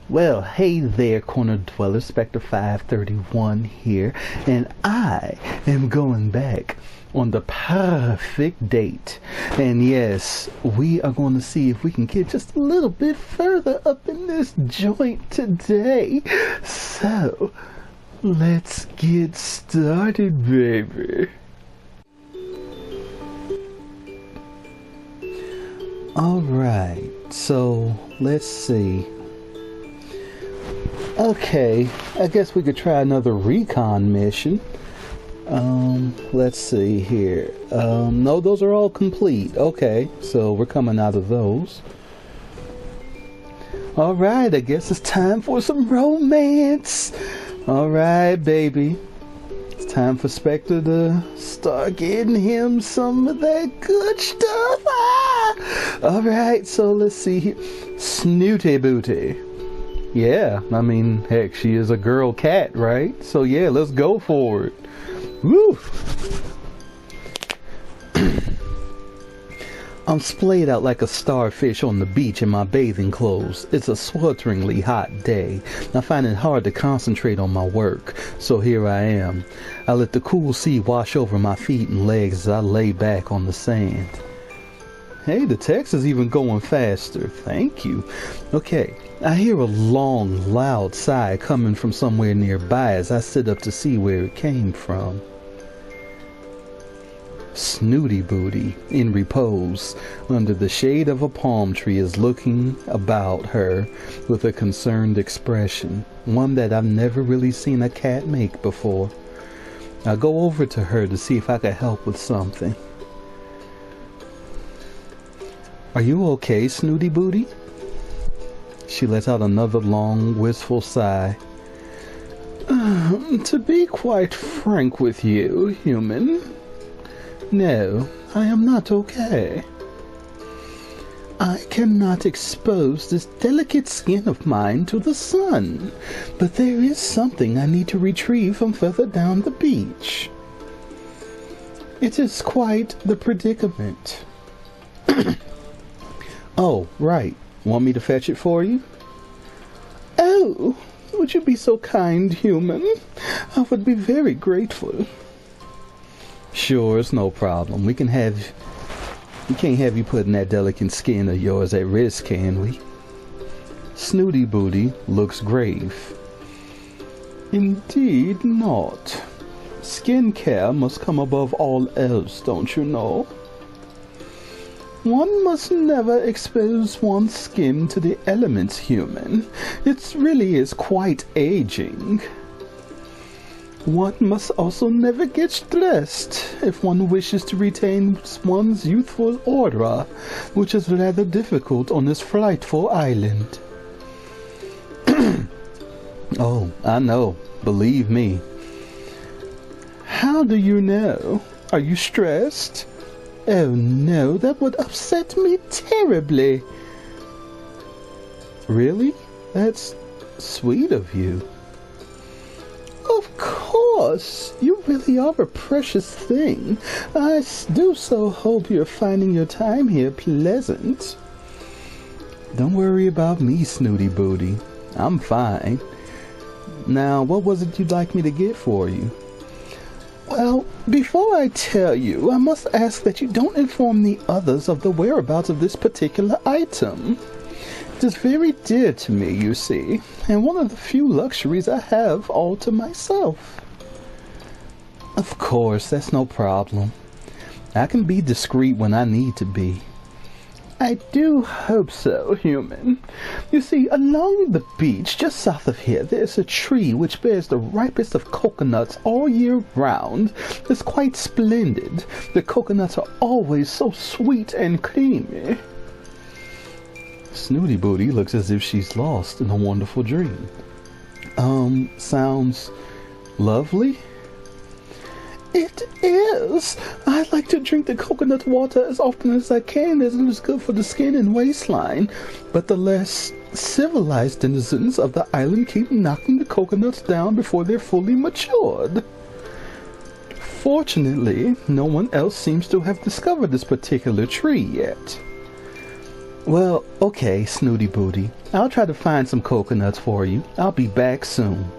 Well, hey there, corner dweller, Spectre 531 here, and I am going back on the perfect date. And yes, we are going to see if we can get just a little bit further up in this joint today. So, let's get started, baby. Alright, so let's see. Okay, I guess we could try another recon mission. Let's see here. No, those are all complete. Okay, so we're coming out of those. Alright, I guess it's time for some romance. Alright, baby. It's time for Spectre to start getting him some of that good stuff. Ah! Alright, so let's see here. Snooty Booty. Yeah, I mean, heck, she is a girl cat, right? So yeah, let's go for it. Woo! I'm splayed out like a starfish on the beach in my bathing clothes. It's a swelteringly hot day. I find it hard to concentrate on my work, so here I am. I let the cool sea wash over my feet and legs as I lay back on the sand. Hey, the text is even going faster. Thank you. Okay, I hear a long, loud sigh coming from somewhere nearby as I sit up to see where it came from. Snooty Booty, in repose, under the shade of a palm tree, is looking about her with a concerned expression, one that I've never really seen a cat make before. I go over to her to see if I can help with something. Are you okay, Snooty Booty? She lets out another long, wistful sigh. To be quite frank with you, human, no, I am not okay. I cannot expose this delicate skin of mine to the sun, but there is something I need to retrieve from further down the beach. It is quite the predicament. Oh, right. Want me to fetch it for you? Oh, would you be so kind, human? I would be very grateful. Sure, it's no problem. We can't have you putting that delicate skin of yours at risk, can we? Snooty Booty looks grave. Indeed not. Skin care must come above all else, don't you know? One must never expose one's skin to the elements, human. It really is quite aging. One must also never get stressed if one wishes to retain one's youthful aura, which is rather difficult on this frightful island. Oh, I know. Believe me. How do you know? Are you stressed? Oh no, that would upset me terribly. Really? That's sweet of you. Of course, you really are a precious thing. I do so hope you're finding your time here pleasant. Don't worry about me, Snooty Booty. I'm fine. Now, what was it you'd like me to get for you? Well, before I tell you, I must ask that you don't inform the others of the whereabouts of this particular item. It is very dear to me, you see, and one of the few luxuries I have all to myself. Of course, that's no problem. I can be discreet when I need to be. I do hope so, human. You see, along the beach, just south of here, there's a tree which bears the ripest of coconuts all year round. It's quite splendid. The coconuts are always so sweet and creamy. Snooty Booty looks as if she's lost in a wonderful dream. Sounds lovely? It is. I like to drink the coconut water as often as I can, as it is good for the skin and waistline. But the less civilized denizens of the island keep knocking the coconuts down before they're fully matured. Fortunately, no one else seems to have discovered this particular tree yet. Well, okay, Snooty Booty. I'll try to find some coconuts for you. I'll be back soon.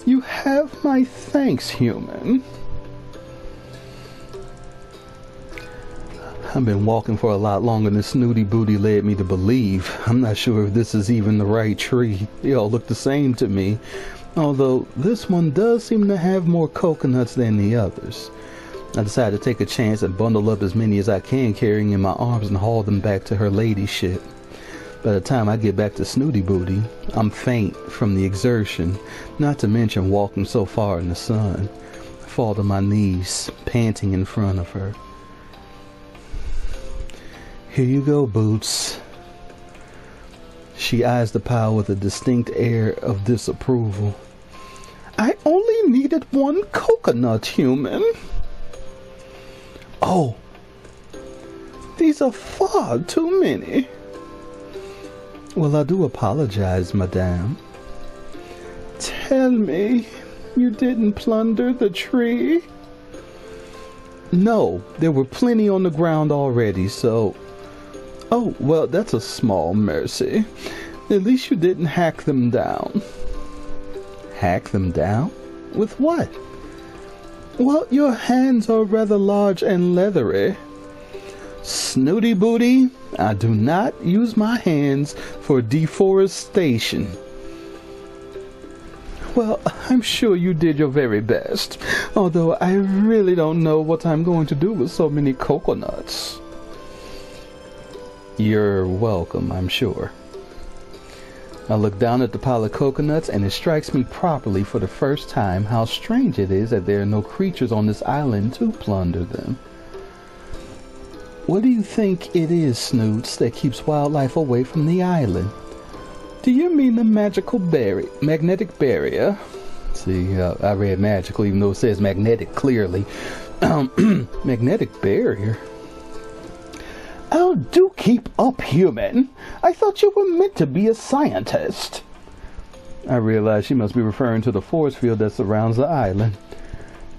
You have my thanks, human. I've been walking for a lot longer than Snooty Booty led me to believe. I'm not sure if this is even the right tree. They all look the same to me. Although this one does seem to have more coconuts than the others. I decided to take a chance and bundle up as many as I can, carrying in my arms, and haul them back to her ladyship. By the time I get back to Snooty Booty, I'm faint from the exertion, not to mention walking so far in the sun. I fall to my knees, panting in front of her. Here you go, Boots. She eyes the pile with a distinct air of disapproval. I only needed one coconut, human. Oh, these are far too many. Well, I do apologize, madame. Tell me, you didn't plunder the tree? No, there were plenty on the ground already, so... Oh, well, that's a small mercy. At least you didn't hack them down. Hack them down? With what? Well, your hands are rather large and leathery. Snooty Booty, I do not use my hands for deforestation. Well, I'm sure you did your very best, although I really don't know what I'm going to do with so many coconuts. You're welcome, I'm sure. I look down at the pile of coconuts, and it strikes me properly for the first time how strange it is that there are no creatures on this island to plunder them. What do you think it is, Snoots, that keeps wildlife away from the island? Do you mean the magnetic barrier? See, I read magical even though it says magnetic clearly. Magnetic barrier? Oh, do keep up, human. I thought you were meant to be a scientist. I realize she must be referring to the force field that surrounds the island.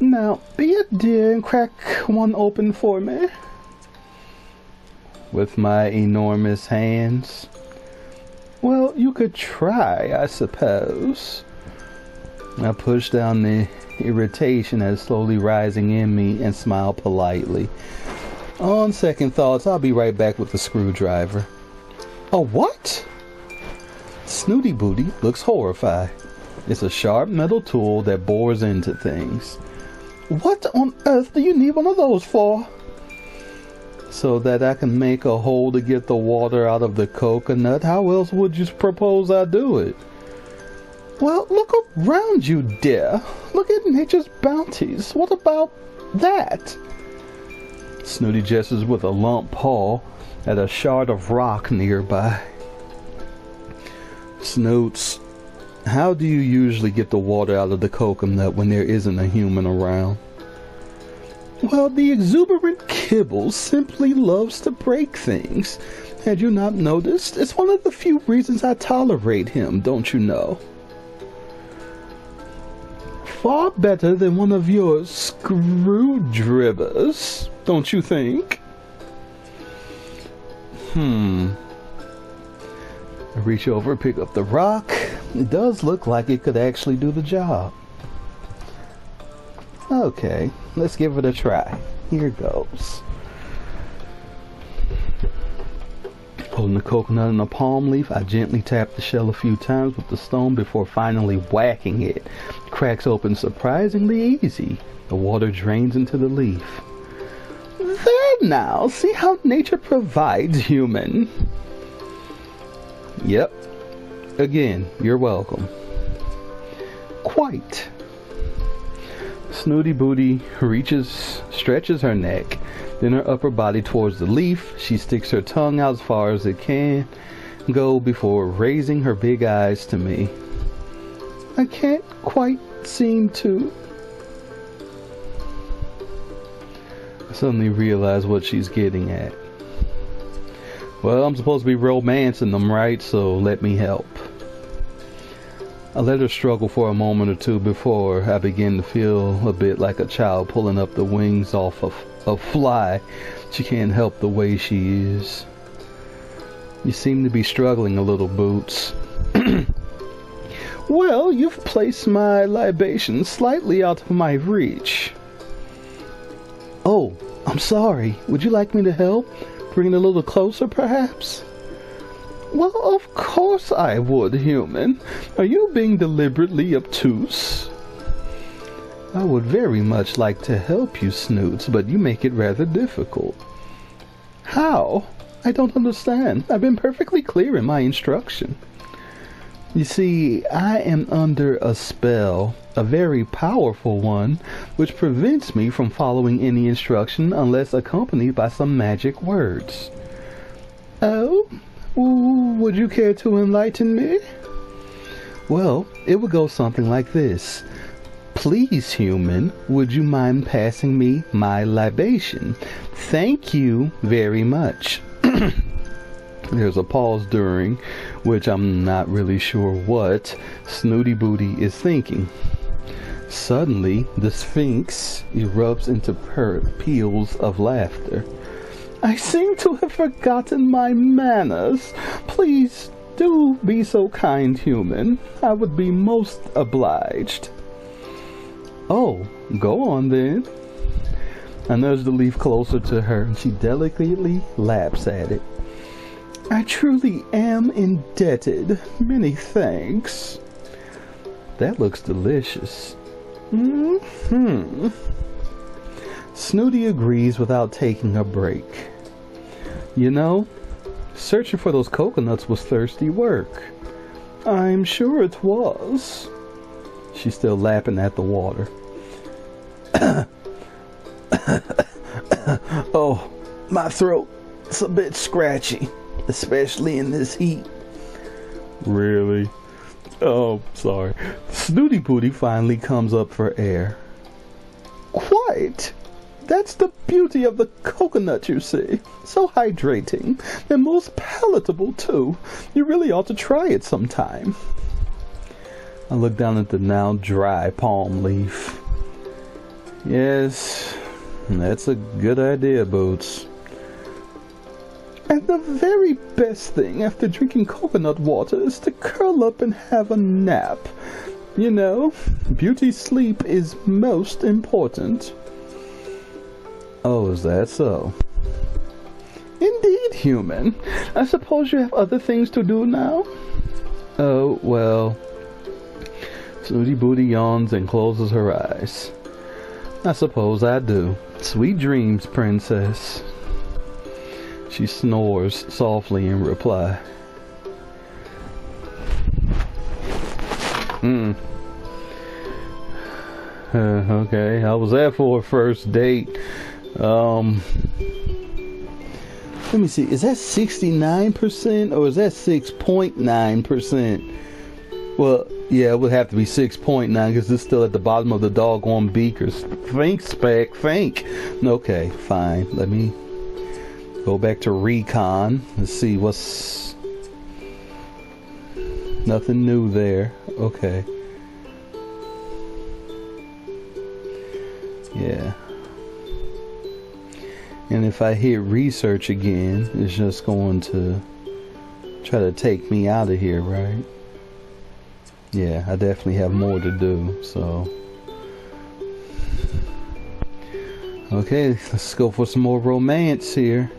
Now, be a dear and crack one open for me. With my enormous hands? Well, you could try, I suppose. I push down the irritation that is slowly rising in me and smile politely. On second thoughts, I'll be right back with the screwdriver. A what? Snooty Booty looks horrified. It's a sharp metal tool that bores into things. What on earth do you need one of those for? So that I can make a hole to get the water out of the coconut. How else would you propose I do it? Well, look around you, dear. Look at nature's bounties. What about that? Snooty gestures with a lump paw at a shard of rock nearby. Snoots, how do you usually get the water out of the coconut when there isn't a human around? Well, the exuberant kibble simply loves to break things. Had you not noticed? It's one of the few reasons I tolerate him, don't you know? Far better than one of your screwdrivers, don't you think? I reach over and pick up the rock. It does look like it could actually do the job. Okay, let's give it a try. Here goes. Holding the coconut in a palm leaf, I gently tap the shell a few times with the stone before finally whacking it. It cracks open surprisingly easy. The water drains into the leaf. There now, see how nature provides, human. Yep. Again, you're welcome. Quite. Snooty Booty stretches her neck, then her upper body towards the leaf. She sticks her tongue out as far as it can go before raising her big eyes to me. I can't quite seem to... I suddenly realize what she's getting at. Well, I'm supposed to be romancing them, right? So let me help. I let her struggle for a moment or two before I begin to feel a bit like a child pulling up the wings off of a fly. She can't help the way she is. You seem to be struggling a little, Boots. Well, you've placed my libation slightly out of my reach. Oh, I'm sorry. Would you like me to help? Bring it a little closer, perhaps? Well, of course I would, human. Are you being deliberately obtuse? I would very much like to help you, Snoots, but you make it rather difficult. How? I don't understand. I've been perfectly clear in my instruction. You see, I am under a spell, a very powerful one, which prevents me from following any instruction unless accompanied by some magic words. Oh? Would you care to enlighten me? Well, it would go something like this. Please, human, would you mind passing me my libation? Thank you very much. There's a pause during which I'm not really sure what Snooty Booty is thinking. Suddenly, the Sphinx erupts into peals of laughter. I seem to have forgotten my manners. Please do be so kind, human. I would be most obliged. Oh, go on then. I nudge the leaf closer to her and she delicately laps at it. I truly am indebted. Many thanks. That looks delicious. Snooty agrees without taking a break. You know, searching for those coconuts was thirsty work. I'm sure it was. She's still lapping at the water. Oh, my throat. It's a bit scratchy, especially in this heat. Really? Oh, sorry. Snooty Booty finally comes up for air. Quite. That's the beauty of the coconut, you see. So hydrating, and most palatable too. You really ought to try it sometime. I look down at the now dry palm leaf. Yes, that's a good idea, Boots. And the very best thing after drinking coconut water is to curl up and have a nap. You know, beauty sleep is most important. Oh, is that so? Indeed, human. I suppose you have other things to do now? Oh, well. Snooty Booty yawns and closes her eyes. I suppose I do. Sweet dreams, princess. She snores softly in reply. Okay, how was that for a first date? Let me see, is that 69% or is that 6.9%? Well, yeah, it would have to be 6.9 because it's still at the bottom of the doggone beakers. Think, Spec, think. Okay, fine. Let me go back to recon. Let's see what's... Nothing new there. Okay. Yeah. And if I hit research again, it's just going to try to take me out of here, right? Yeah, I definitely have more to do, so. Okay, let's go for some more romance here.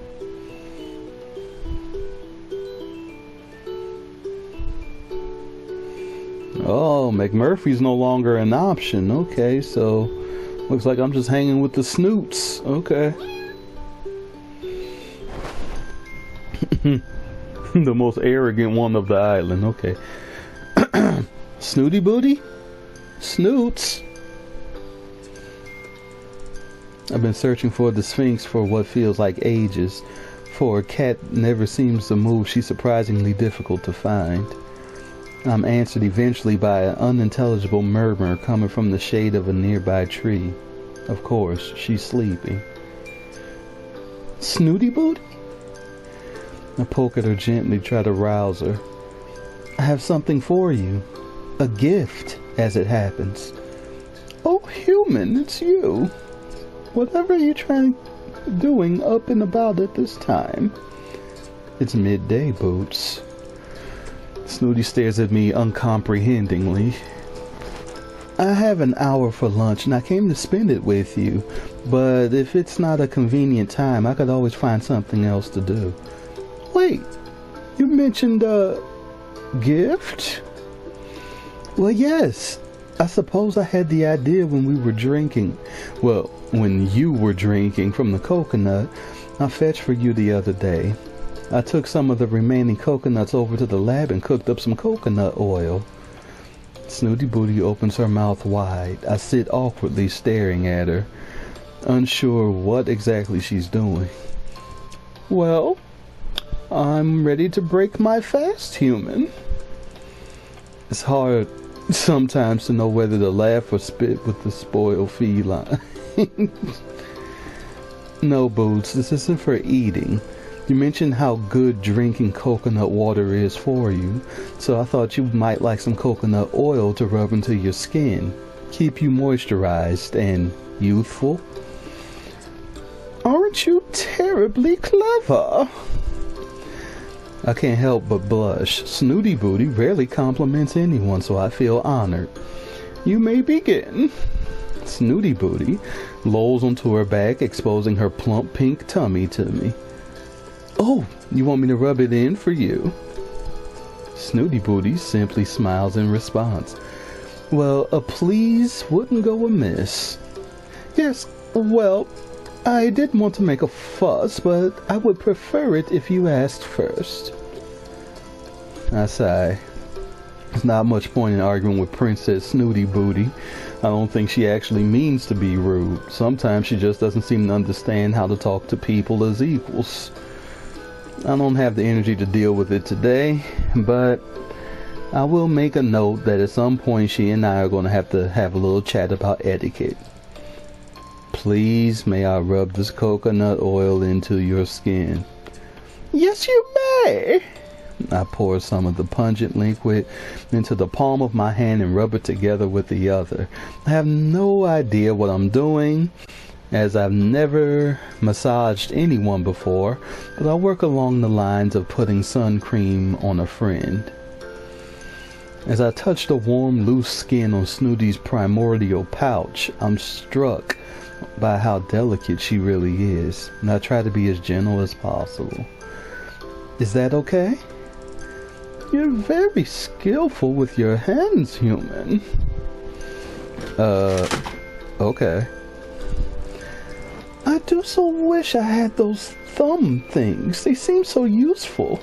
Oh, McMurphy's no longer an option. Okay, so looks like I'm just hanging with the snoots. Okay. The most arrogant one of the island. Okay. Snooty Booty? Snoots. I've been searching for the Sphinx for what feels like ages. For a cat never seems to move, she's surprisingly difficult to find. I'm answered eventually by an unintelligible murmur coming from the shade of a nearby tree. Of course, she's sleeping. Snooty Booty? I poke at her gently, try to rouse her. I have something for you. A gift, as it happens. Oh, human, it's you. Whatever are you doing up and about at this time? It's midday, Boots. Snooty stares at me uncomprehendingly. I have an hour for lunch and I came to spend it with you, but if it's not a convenient time, I could always find something else to do. Wait, you mentioned a gift? Well, yes. I suppose I had the idea when we were drinking. Well, when you were drinking from the coconut I fetched for you the other day. I took some of the remaining coconuts over to the lab and cooked up some coconut oil. Snooty Booty opens her mouth wide. I sit awkwardly staring at her, unsure what exactly she's doing. Well, I'm ready to break my fast, human. It's hard sometimes to know whether to laugh or spit with the spoiled feline. No, Boots, this isn't for eating. You mentioned how good drinking coconut water is for you, so I thought you might like some coconut oil to rub into your skin, keep you moisturized and youthful. Aren't you terribly clever? I can't help but blush. Snooty Booty rarely compliments anyone, so I feel honored. You may begin. Snooty Booty lolls onto her back, exposing her plump pink tummy to me. Oh, you want me to rub it in for you? Snooty Booty simply smiles in response. Well, a please wouldn't go amiss. Yes, well, I didn't want to make a fuss, but I would prefer it if you asked first. I sigh. There's not much point in arguing with Princess Snooty Booty. I don't think she actually means to be rude. Sometimes she just doesn't seem to understand how to talk to people as equals. I don't have the energy to deal with it today, but I will make a note that at some point she and I are going to have a little chat about etiquette. Please, may I rub this coconut oil into your skin? Yes, you may. I pour some of the pungent liquid into the palm of my hand and rub it together with the other. I have no idea what I'm doing, as I've never massaged anyone before, but I work along the lines of putting sun cream on a friend. As I touch the warm, loose skin on Snooty's primordial pouch, I'm struck by how delicate she really is, and I try to be as gentle as possible. Is that okay? You're very skillful with your hands, human. Okay. I do so wish I had those thumb things. They seem so useful.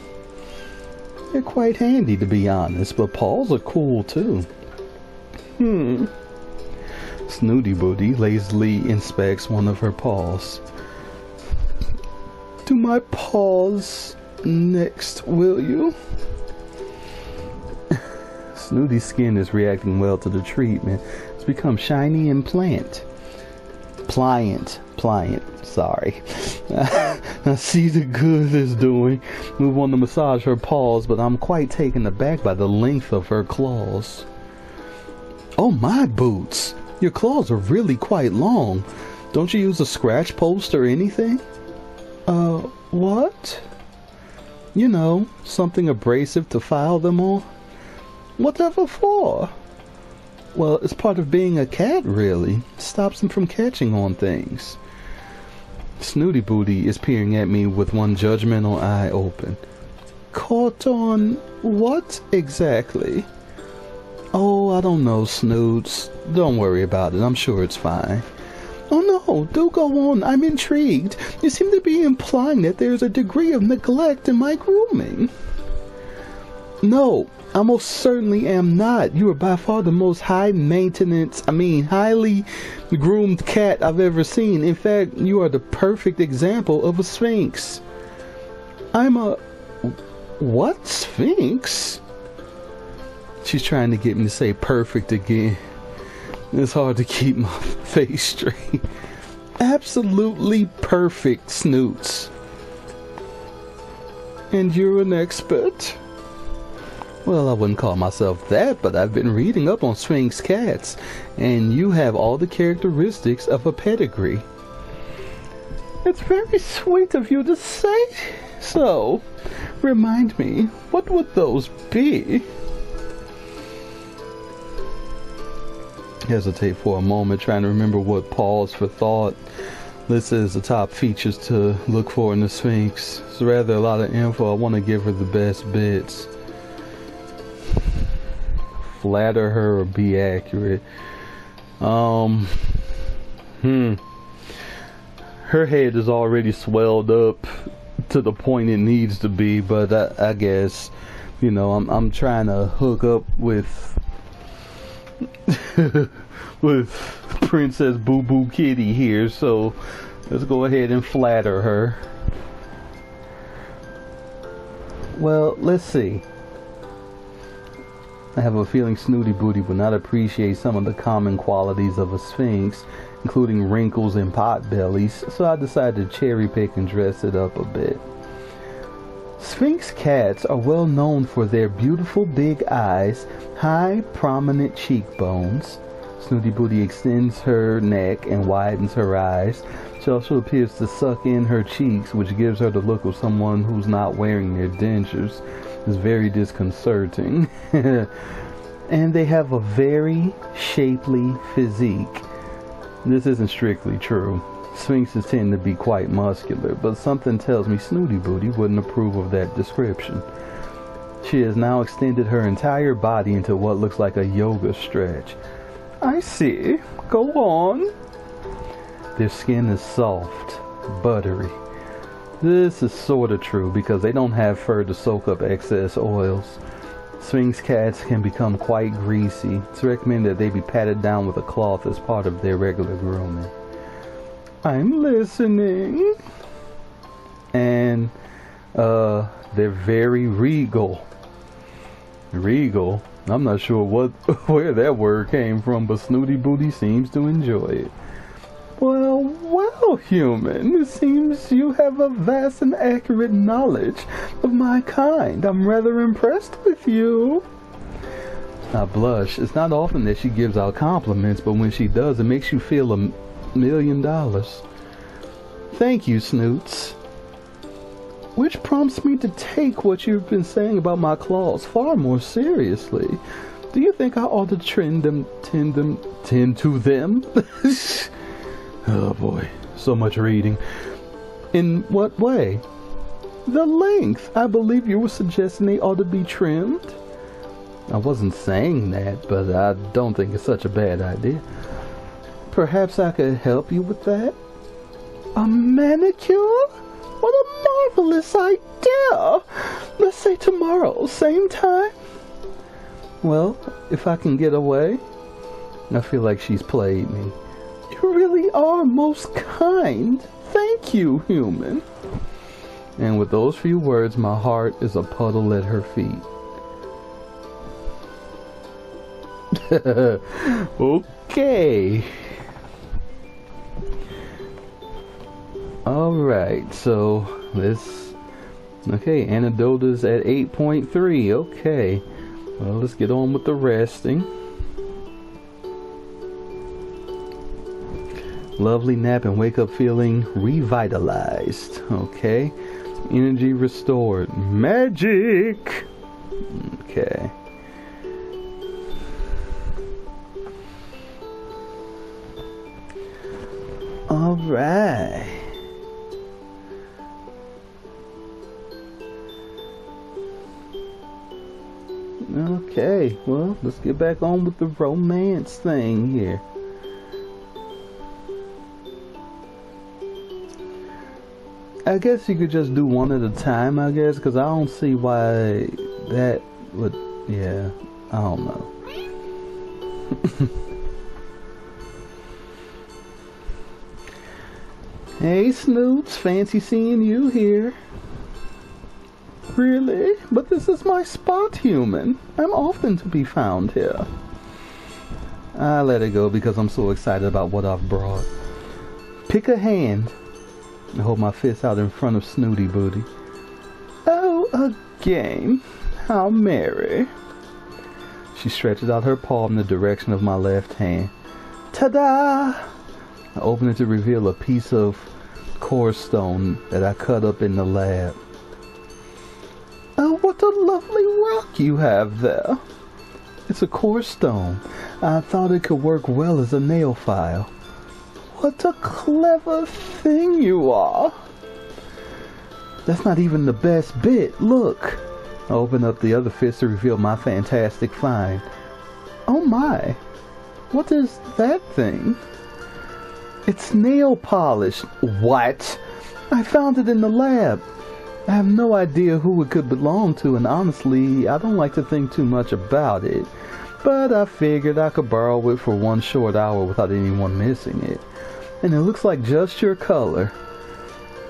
They're quite handy, to be honest, but paws are cool too. Snooty Booty lazily inspects one of her paws. Do my paws next, will you? Snooty's skin is reacting well to the treatment. It's become shiny and pliant, sorry. I see the good it's doing. We want to massage her paws, but I'm quite taken aback by the length of her claws. Oh my, Boots! Your claws are really quite long. Don't you use a scratch post or anything? What? You know, something abrasive to file them on? Whatever for? Well, it's part of being a cat, really. Stops them from catching on things. Snooty Booty is peering at me with one judgmental eye open. Caught on what exactly? Oh, I don't know, Snoots. Don't worry about it. I'm sure it's fine. Oh no, do go on. I'm intrigued. You seem to be implying that there's a degree of neglect in my grooming. No, I most certainly am not. You are by far the most highly groomed cat I've ever seen. In fact, you are the perfect example of a sphinx. I'm a... What sphinx? She's trying to get me to say perfect again. It's hard to keep my face straight. Absolutely perfect, Snoots. And you're an expert? Well, I wouldn't call myself that, but I've been reading up on Sphinx cats, and you have all the characteristics of a pedigree. It's very sweet of you to say so, Remind me, what would those be? Hesitate for a moment, trying to remember what pause for thought listed as the top features to look for in the Sphinx. It's rather a lot of info. I want to give her the best bits. Flatter her or be accurate. Her head is already swelled up to the point it needs to be, but I guess, you know, I'm trying to hook up with with Princess Boo Boo Kitty here, so let's go ahead and flatter her. Well, let's see. I have a feeling Snooty Booty would not appreciate some of the common qualities of a Sphinx, including wrinkles and pot bellies, so I decided to cherry pick and dress it up a bit. Sphinx cats are well known for their beautiful big eyes, high prominent cheekbones. Snooty Booty extends her neck and widens her eyes. She also appears to suck in her cheeks, which gives her the look of someone who's not wearing their dentures. It's very disconcerting. And they have a very shapely physique. This isn't strictly true. Sphinxes tend to be quite muscular, but something tells me Snooty Booty wouldn't approve of that description. She has now extended her entire body into what looks like a yoga stretch. I see. Go on. Their skin is soft, buttery. This is sort of true because they don't have fur to soak up excess oils. Sphinx cats can become quite greasy. It's recommended that they be patted down with a cloth as part of their regular grooming. I'm listening. And they're very regal. Regal? I'm not sure where that word came from, but Snooty Booty seems to enjoy it. Well, human, it seems you have a vast and accurate knowledge of my kind. I'm rather impressed with you. I blush. It's not often that she gives out compliments, but when she does, it makes you feel $1,000,000. Thank you, Snoots. Which prompts me to take what you've been saying about my claws far more seriously. Do you think I ought to tend to them? Oh boy, so much reading. In what way? The length. I believe you were suggesting they ought to be trimmed. I wasn't saying that, but I don't think it's such a bad idea. Perhaps I could help you with that? A manicure? What a marvelous idea! Let's say tomorrow, same time? Well, if I can get away. I feel like she's played me. You really are most kind. Thank you, human. And with those few words, my heart is a puddle at her feet. Okay. Alright, so this... Okay, antidota's at 8.3. Okay. Well, let's get on with the resting. Lovely nap and wake up feeling revitalized. Okay. Energy restored. Magic! Okay. Alright. Okay, well, let's get back on with the romance thing here. I guess you could just do one at a time, I guess, because I don't see why that would, yeah, I don't know. Hey Snoots, fancy seeing you here. Really? But this is my spot, human. I'm often to be found here. I let it go because I'm so excited about what I've brought. Pick a hand. I hold my fist out in front of Snooty Booty. Oh, a game. How merry. She stretches out her palm in the direction of my left hand. Ta-da! I open it to reveal a piece of core stone that I cut up in the lab. you have there? It's a coarse stone. I thought it could work well as a nail file. What a clever thing you are. That's not even the best bit. Look. I open up the other fist to reveal my fantastic find. Oh my. What is that thing? It's nail polish. What? I found it in the lab. I have no idea who it could belong to, and honestly, I don't like to think too much about it. But I figured I could borrow it for one short hour without anyone missing it. And it looks like just your color.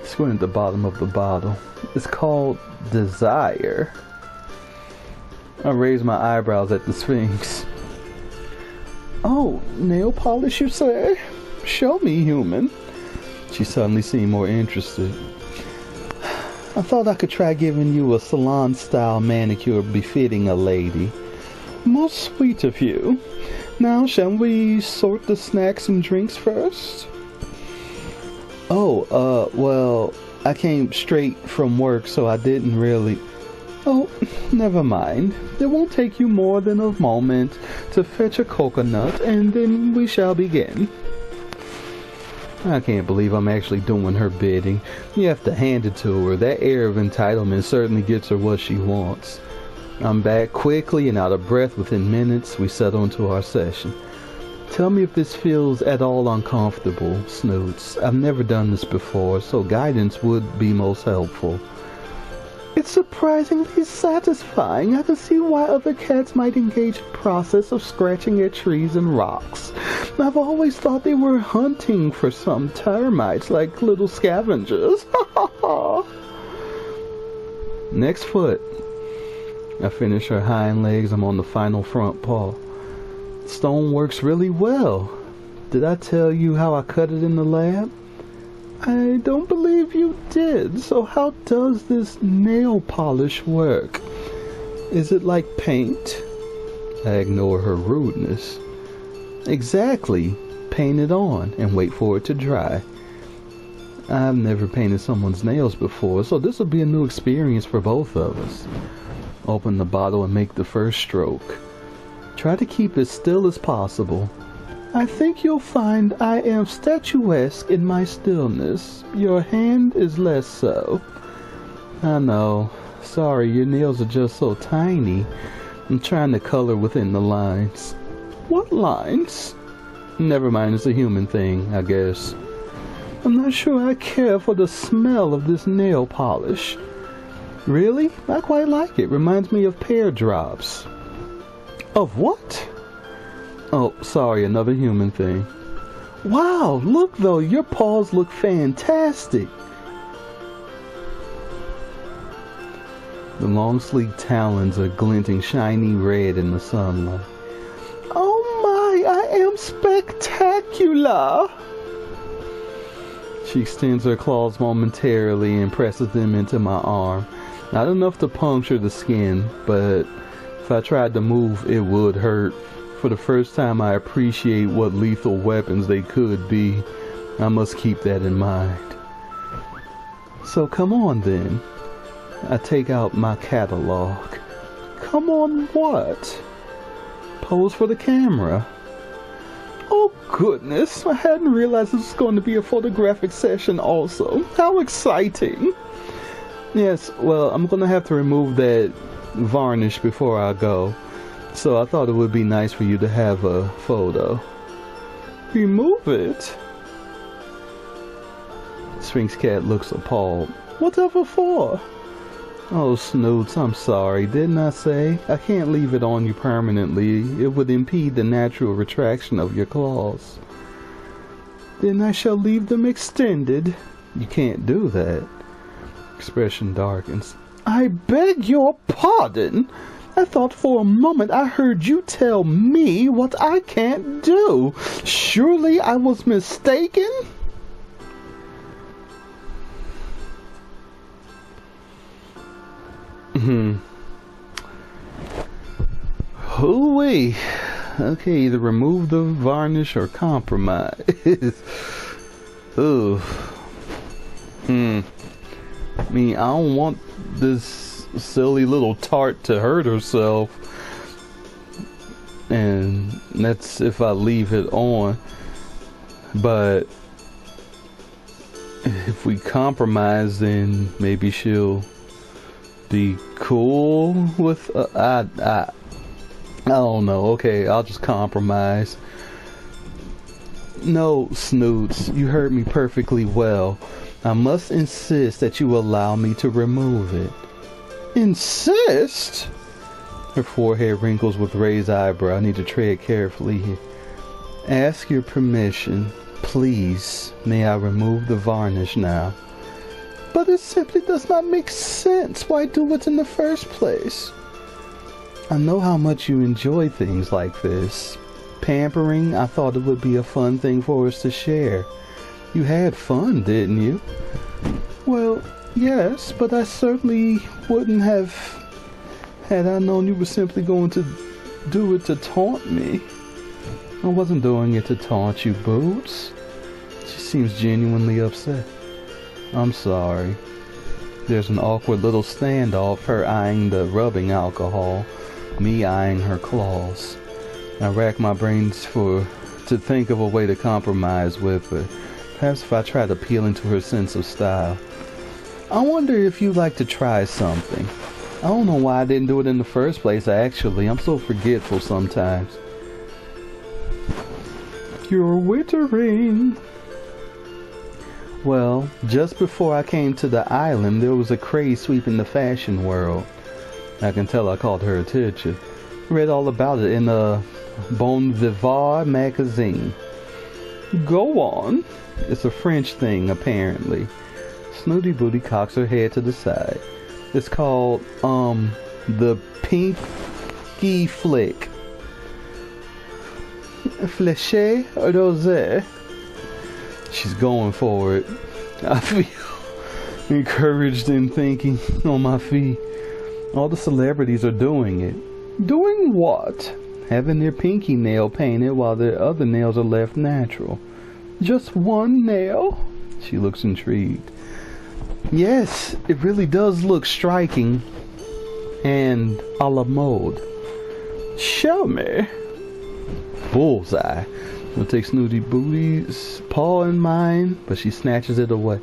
Squint at the bottom of the bottle. It's called Desire. I raise my eyebrows at the Sphinx. Oh, nail polish, you say? Show me, human. She suddenly seemed more interested. I thought I could try giving you a salon-style manicure befitting a lady. Most sweet of you. Now, shall we sort the snacks and drinks first? Oh, well, I came straight from work, so I didn't really... Oh, never mind. It won't take you more than a moment to fetch a coconut, and then we shall begin. I can't believe I'm actually doing her bidding. You have to hand it to her. That air of entitlement certainly gets her what she wants. I'm back quickly and out of breath within minutes. We settle into our session. Tell me if this feels at all uncomfortable, Snoots. I've never done this before, so guidance would be most helpful. It's surprisingly satisfying. I can see why other cats might engage in the process of scratching at trees and rocks. I've always thought they were hunting for some termites, like little scavengers. Next foot. I finish her hind legs. I'm on the final front paw. Stone works really well. Did I tell you how I cut it in the lab? I don't believe you did. So how does this nail polish work? Is it like paint? I ignore her rudeness. Exactly. Paint it on and wait for it to dry. I've never painted someone's nails before, so this will be a new experience for both of us. Open the bottle and make the first stroke. Try to keep as still as possible. I think you'll find I am statuesque in my stillness. Your hand is less so. I know. Sorry, your nails are just so tiny. I'm trying to color within the lines. What lines? Never mind, it's a human thing, I guess. I'm not sure I care for the smell of this nail polish. Really? I quite like it. Reminds me of pear drops. Of what? Oh, sorry, another human thing. Wow, look though, your paws look fantastic. The long sleek talons are glinting shiny red in the sunlight. Oh my, I am spectacular! She extends her claws momentarily and presses them into my arm. Not enough to puncture the skin, but if I tried to move, it would hurt. For the first time, I appreciate what lethal weapons they could be. I must keep that in mind. So come on then. I take out my catalog. Come on what? Pose for the camera. Oh goodness, I hadn't realized this was going to be a photographic session also. How exciting. Yes, well, I'm going to have to remove that varnish before I go. So I thought it would be nice for you to have a photo. Remove it? Sphinx Cat looks appalled. Whatever for? Oh, Snoots, I'm sorry. Didn't I say? I can't leave it on you permanently. It would impede the natural retraction of your claws. Then I shall leave them extended. You can't do that. Expression darkens. I beg your pardon? I thought for a moment I heard you tell me what I can't do. Surely I was mistaken? Hooey. Okay, either remove the varnish or compromise. Ooh. I mean, I don't want this silly little tart to hurt herself. And that's if I leave it on. But if we compromise, then maybe she'll be cool with I don't know. Okay, I'll just compromise. No, Snoots, you heard me perfectly well. I must insist that you allow me to remove it. Insist? Her forehead wrinkles with raised eyebrow. I need to tread carefully here. Ask your permission. Please, may I remove the varnish now? But it simply does not make sense. Why do it in the first place? I know how much you enjoy things like this. Pampering, I thought it would be a fun thing for us to share. You had fun, didn't you? Well, yes, but I certainly wouldn't have had I known you were simply going to do it to taunt me. I wasn't doing it to taunt you, Boots. She seems genuinely upset. I'm sorry. There's an awkward little standoff, her eyeing the rubbing alcohol, me eyeing her claws. I rack my brains to think of a way to compromise with her. Perhaps if I tried appealing to her sense of style. I wonder if you'd like to try something. I don't know why I didn't do it in the first place, actually. I'm so forgetful sometimes. You're wittering. Well, just before I came to the island, there was a craze sweeping the fashion world. I can tell I caught her attention. Read all about it in a Bon Vivant magazine. Go on. It's a French thing, apparently. Snooty Booty cocks her head to the side. It's called, the Pinky Flick. Fléché Rosé. She's going for it. I feel encouraged in thinking on my feet. All the celebrities are doing it. Doing what? Having their pinky nail painted while their other nails are left natural. Just one nail? She looks intrigued. Yes, it really does look striking and a la mode. Show me. Bullseye. I'll take Snooty Booty's paw in mine, but she snatches it away.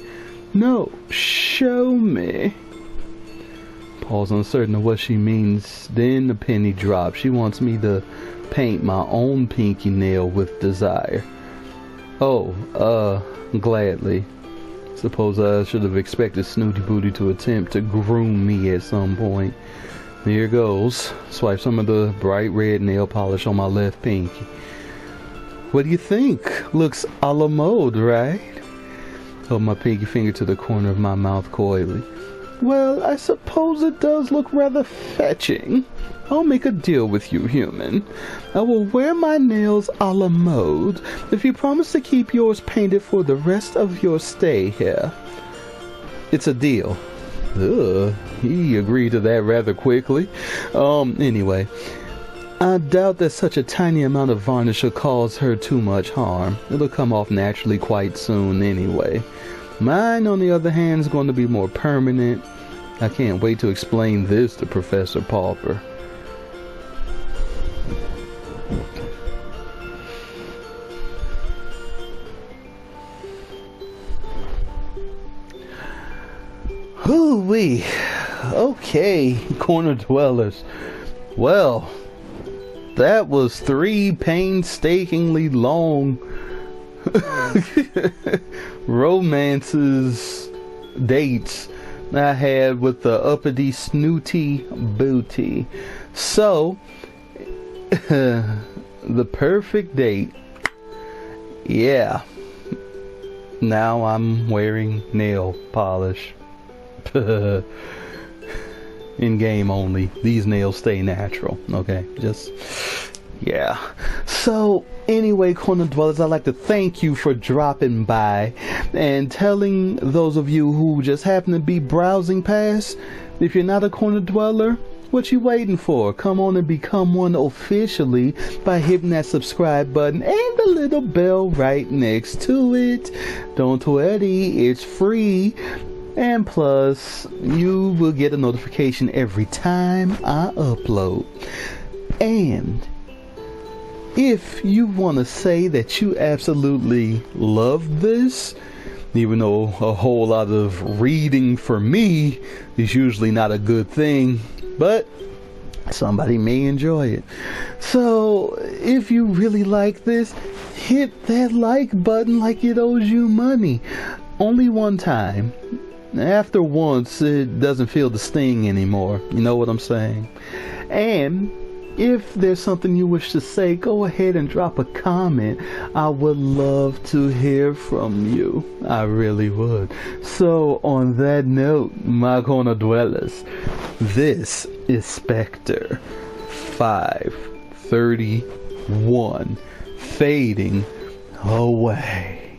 No, show me. Paul's uncertain of what she means. Then the penny drops. She wants me to paint my own pinky nail with desire. Oh, gladly. Suppose I should have expected Snooty Booty to attempt to groom me at some point. Here goes. Swipe some of the bright red nail polish on my left pinky. What do you think? Looks a la mode, right? Hold my pinky finger to the corner of my mouth coyly. Well, I suppose it does look rather fetching. I'll make a deal with you, human. I will wear my nails a la mode if you promise to keep yours painted for the rest of your stay here. It's a deal. Ugh, he agreed to that rather quickly. Anyway, I doubt that such a tiny amount of varnish will cause her too much harm. It'll come off naturally quite soon anyway. Mine, on the other hand, is going to be more permanent. I can't wait to explain this to Professor Pauper. Hoo-wee. Okay, corner dwellers. Well, that was 3 painstakingly long dates I had with the uppity Snooty Booty. So, the perfect date. Yeah. Now I'm wearing nail polish. In game only. These nails stay natural. Okay, just yeah. So anyway, corner dwellers, I'd like to thank you for dropping by and telling those of you who just happen to be browsing past, if you're not a corner dweller, what you waiting for? Come on and become one officially by hitting that subscribe button and the little bell right next to it. Don't worry, it's free. And plus, you will get a notification every time I upload. And if you want to say that you absolutely love this, even though a whole lot of reading for me is usually not a good thing, but somebody may enjoy it. So if you really like this, hit that like button like it owes you money. Only one time. After once, it doesn't feel the sting anymore. You know what I'm saying? And if there's something you wish to say, go ahead and drop a comment. I would love to hear from you. I really would. So on that note, my corner dwellers, this is Spectre 531 fading away.